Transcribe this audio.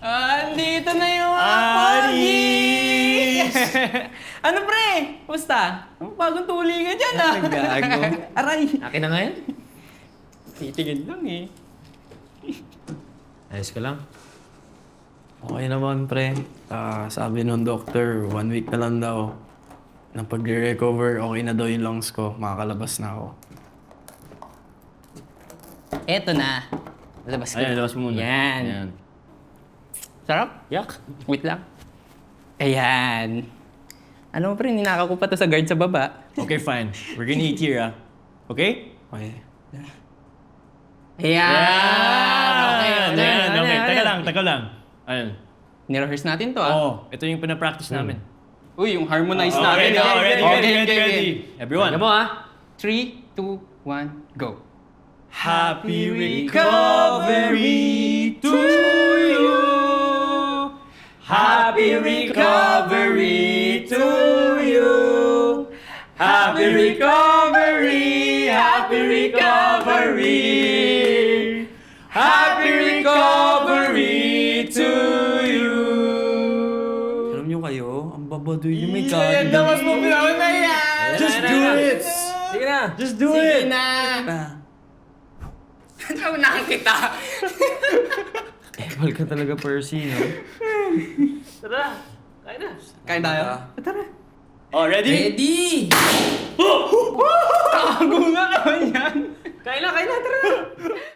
Andito na yung mga Aris! Ano pre? Kumusta? Bagong tuli ka dyan ah. Gago. Aray. Akin na ngayon? Titigil lang eh. Ayos ka lang. Okay naman, pre. Sabi nung doctor, 1 week na lang daw. Nang pag-recover, okay na daw yung lungs ko. Makakalabas na ako. Eto na. Labas ko. Ayan, labas mo muna. Yan. Ayan. Sarap? Yak. Wait lang. Ayan. Ano mo pre, ninakaw ko pa to sa guard sa baba. Okay, fine. We're gonna eat here, ah. Okay? Okay. Ayan! Okay, Okay. Teka lang. Ayun. Nirehearse natin to ah. Oo, ito yung pinapractice namin. Uy, yung harmonize Oh, natin. ready. Everyone. Alam mo ah. 3, 2, 1, go. Happy recovery to you. Happy recovery to you. Happy recovery. Happy recovery. Happy recovery to you. Alam nyo kayo, ang babadoy yung may Yeah, kagad. mas mo pinawin na yan. Just do it. Sige na. Just do Sige it. na. Naunahan kita. Mahal ka talaga, Percy, no? Tara. Kain na. Kain tayo. Oh, ready? Ready! Gago nga naman yan. Kain na, tara.